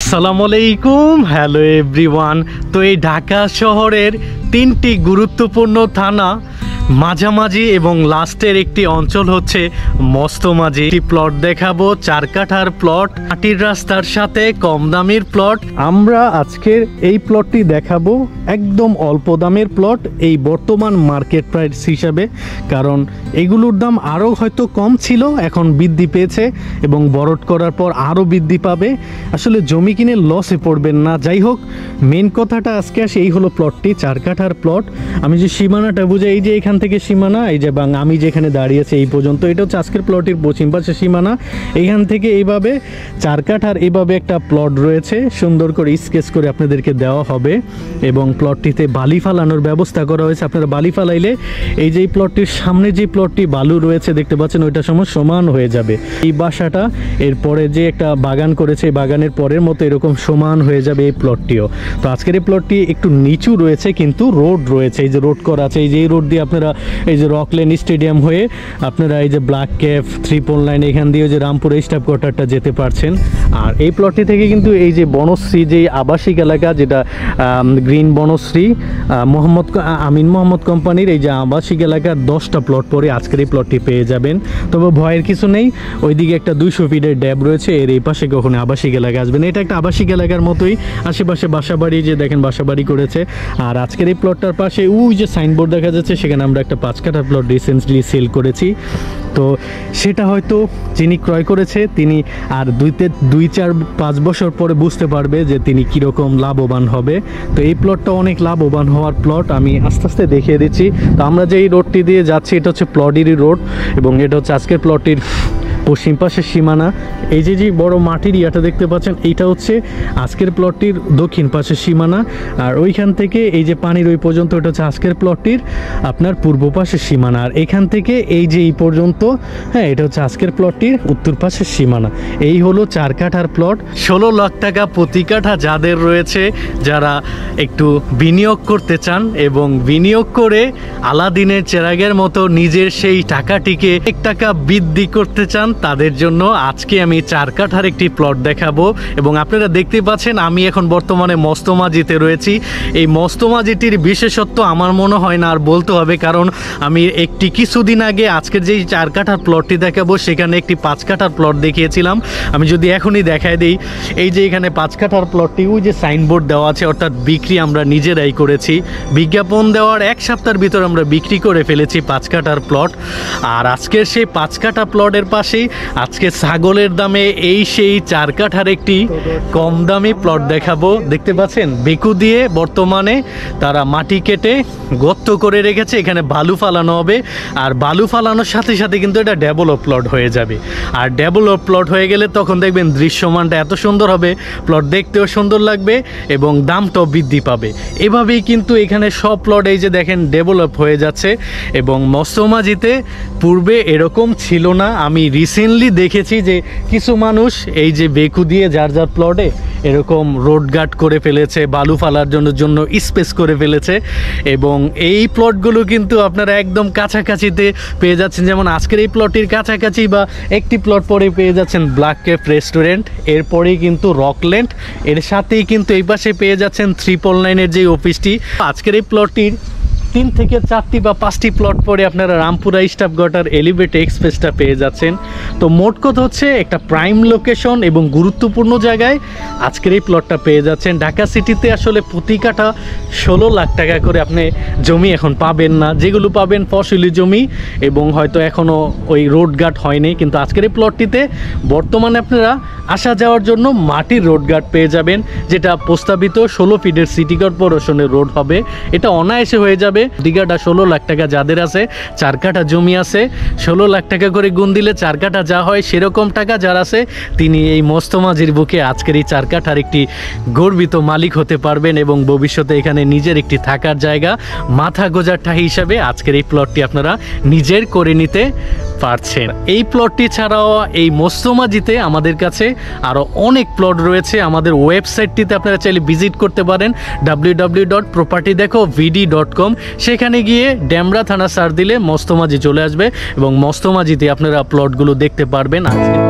আসসালামু আলাইকুম, hello everyone. তো এই ঢাকা শহরের তিনটি গুরুত্বপূর্ণ থানা মাঝামাঝি এবং লাস্টের একটি অঞ্চল হচ্ছে মস্তমাঝি। প্লট দেখাবো, 4 কাঠার প্লট, মাটির রাস্তার সাথে কম দামের প্লট। আমরা আজকের এই প্লটটি দেখাবো একদম অল্প দামের প্লট এই বর্তমান মার্কেট প্রাইস হিসাবে, কারণ এগুলোর দাম আরও হয়তো কম ছিল, এখন বৃদ্ধি পেয়েছে এবং বরট করার পর আরও বৃদ্ধি পাবে। আসলে জমি কিনে লসে পড়বেন না। যাই হোক, মেন কথাটা আজকে আসে, এই হলো প্লটটি, 4 কাঠার প্লট। আমি যে সীমানাটা বুঝাই, এই যে এখান থেকে সীমানা, এই যে আমি যেখানে দাঁড়িয়ে আছি এই পর্যন্ত, এটা হচ্ছে আজকের প্লটের পশ্চিম পাশে সীমানা। এইখান থেকে এইভাবে 4 কাঠার এইভাবে একটা প্লট রয়েছে, সুন্দর করে স্কেচ করে আপনাদেরকে দেওয়া হবে এবং প্লটটিতে বালি ফালানোর ব্যবস্থা করা হয়েছে। আপনারা বালি ফালাইলে এই যে প্লটটির সামনে যে প্লটটি বালু রয়েছে দেখতে পাচ্ছেন, ওইটার সময় সমান হয়ে যাবে। এই বাসাটা এরপরে যে একটা বাগান করেছে, এই বাগানের পরের মতো এরকম সমান হয়ে যাবে এই প্লটটিও। তো আজকের এই প্লটটি একটু নিচু রয়েছে, কিন্তু রোড রয়েছে, এই যে রোড করা আছে, এই যে রোড দিয়ে আপনারা এই যে রকলেন স্টেডিয়াম হয়ে আপনারা এই যে ব্ল্যাক ক্যাফ 3 লাইন এখান দিয়ে যে রামপুর স্টাফ কোয়ার্টারটা যেতে পারছেন। আর এই প্লটটি থেকে কিন্তু এই যে বনশ্রী যে আবাসিক এলাকা, যেটা গ্রিন বনশ্রী আমিন মোহাম্মদ কোম্পানির এই যে আবাসিক এলাকার 10টা প্লট পরে আজকের এই প্লটটি পেয়ে যাবেন। তবে ভয়ের কিছু নেই, ওইদিকে একটা 200 ফিটের ড্যাব রয়েছে, এর এই পাশে কখনো আবাসিক এলাকা আসবেন। এটা একটা আবাসিক এলাকার মতোই, আশেপাশে বাসাবাড়ি, যে দেখেন বাসাবাড়ি করেছে। আর আজকের এই প্লটটার পাশে ওই যে সাইনবোর্ড দেখা যাচ্ছে, সেখানে আমরা একটা 5 কাঠা প্লট রিসেন্টলি সেল করেছি। তো সেটা হয়তো যিনি ক্রয় করেছে তিনি আর 2-4-5 বছর পরে বুঝতে পারবে যে তিনি কীরকম লাভবান হবে। তো এই প্লটটা অনেক লাভবান হওয়ার প্লট, আমি আস্তে আস্তে দেখিয়ে দিচ্ছি। তো আমরা যে এই রোডটি দিয়ে যাচ্ছি, এটা হচ্ছে প্লডিরি রোড এবং এটা হচ্ছে আজকের প্লটটির পশ্চিম পাশের সীমানা। এই যে বড় মাটির ইয়াটা দেখতে পাচ্ছেন, এইটা হচ্ছে আজকের প্লটটির দক্ষিণ পাশের সীমানা। আর ওইখান থেকে এই যে পানির ওই পর্যন্ত, এটা হচ্ছে আজকের প্লটটির আপনার পূর্ব পাশের সীমানা। আর এখান থেকে এই যে এই পর্যন্ত, হ্যাঁ, এটা হচ্ছে আজকের প্লটটির উত্তর পাশের সীমানা। এই হলো 4 কাঠার প্লট। 16 লাখ টাকা প্রতি কাঠা যাদের রয়েছে, যারা একটু বিনিয়োগ করতে চান এবং বিনিয়োগ করে আলাদিনের চেরাগের মতো নিজের সেই টাকাটিকে 1 টাকা বৃদ্ধি করতে চান, তাদের জন্য আজকে আমি 4 কাঠার একটি প্লট দেখাবো। এবং আপনারা দেখতে পাচ্ছেন আমি এখন বর্তমানে মস্তমাঝিতে রয়েছি। এই মস্তমাঝিটির বিশেষত্ব আমার মনে হয় না আর বলতে হবে, কারণ আমি কিছুদিন আগে আজকের যেই 4 কাঠার প্লটটি দেখাবো, সেখানে একটি 5 কাঠার প্লট দেখিয়েছিলাম। আমি যদি এখনই দেখায় দিই, এই যে এখানে 5 কাঠার প্লটটি, ওই যে সাইনবোর্ড দেওয়া আছে, অর্থাৎ বিক্রি আমরা নিজেরাই করেছি। বিজ্ঞাপন দেওয়ার 1 সপ্তাহের ভিতর আমরা বিক্রি করে ফেলেছি 5 কাঠার প্লট। আর আজকের সেই 5 কাঠা প্লটের পাশেই আজকে ছাগলের দামে এই সেই 4 কাঠার একটি কম দামি প্লট দেখাবো। দেখতে পাচ্ছেন বেকু দিয়ে বর্তমানে তারা মাটি কেটে গর্ত করে রেখেছে, এখানে বালু ফালানো হবে। আর বালু ফালানোর সাথে সাথে কিন্তু এটা ডেভেলপ প্লট হয়ে যাবে। আর ডেভেলপ প্লট হয়ে গেলে তখন দেখবেন দৃশ্যমানটা এত সুন্দর হবে, প্লট দেখতেও সুন্দর লাগবে এবং দামটাও বৃদ্ধি পাবে। এভাবেই কিন্তু এখানে সব প্লট এই যে দেখেন ডেভেলপ হয়ে যাচ্ছে। এবং মস্তমাঝিতে পূর্বে এরকম ছিল না। আমি রিসেন্টলি দেখেছি যে কিছু মানুষ এই যে বেকু দিয়ে যার যার প্লটে এরকম রোড গার্ড করে ফেলেছে, বালু ফালার জন্য স্পেস করে ফেলেছে। এবং এই প্লটগুলো কিন্তু আপনারা একদম কাছাকাছিতে পেয়ে যাচ্ছেন। যেমন আজকের এই প্লটের কাছাকাছি বা একটি প্লট পরে পেয়ে যাচ্ছেন ব্ল্যাক ক্যাফ রেস্টুরেন্ট, এরপরেই কিন্তু রকল্যান্ড, এর সাথেই কিন্তু এই পাশে পেয়ে যাচ্ছেন 3 লাইনের যে অফিসটি। আজকের এই প্লটটির 3 থেকে 4টি বা 5টি প্লট পরে আপনারা রামপুরা স্টাফ কোয়ার্টার এলিভেটেড এক্সপ্রেসটা পেয়ে যাচ্ছেন। তো মোট কথা হচ্ছে একটা প্রাইম লোকেশন এবং গুরুত্বপূর্ণ জায়গায় আজকের এই প্লটটা পেয়ে যাচ্ছেন। ঢাকা সিটিতে আসলে প্রতি কাঠা 16 লাখ টাকা করে আপনি জমি এখন পাবেন না, যেগুলো পাবেন ফসলি জমি এবং হয়তো এখনও ওই রোড গার্ড হয়নি। কিন্তু আজকের এই প্লটটিতে বর্তমানে আপনারা আসা যাওয়ার জন্য মাটির রোড গার্ড পেয়ে যাবেন, যেটা প্রস্তাবিত 16 ফিটের সিটি কর্পোরেশনের রোড হবে। এটা অনায়াসে হয়ে যাবে। দিঘাটা 16 লাখ টাকা যাদের আছে, 4 কাঠা জমি আছে, 16 লাখ টাকা করে গুণ দিলে 4 কাঠা যা হয়, সেরকম টাকা যার আছে তিনি এই মস্তমাঝির বুকে আজকের এই 4 কাঠার একটি গর্বিত মালিক হতে পারবেন এবং ভবিষ্যতে এখানে নিজের একটি থাকার জায়গা, মাথা গোজার ঠাঁই হিসাবে আজকের এই প্লটটি আপনারা নিজের করে নিতে পারছেন। এই প্লটটি ছাড়াও এই মস্তমাঝিতে আমাদের কাছে আরও অনেক প্লট রয়েছে। আমাদের ওয়েবসাইটটিতে আপনারা চাইলে ভিজিট করতে পারেন www.propertydekhovd.com। সেখানে গিয়ে ডেমরা থানা সার্চ দিলে মস্তমাঝি চলে আসবে এবং মস্তমাঝিতে আপনারা প্লটগুলো দেখতে পারবেন। আজকে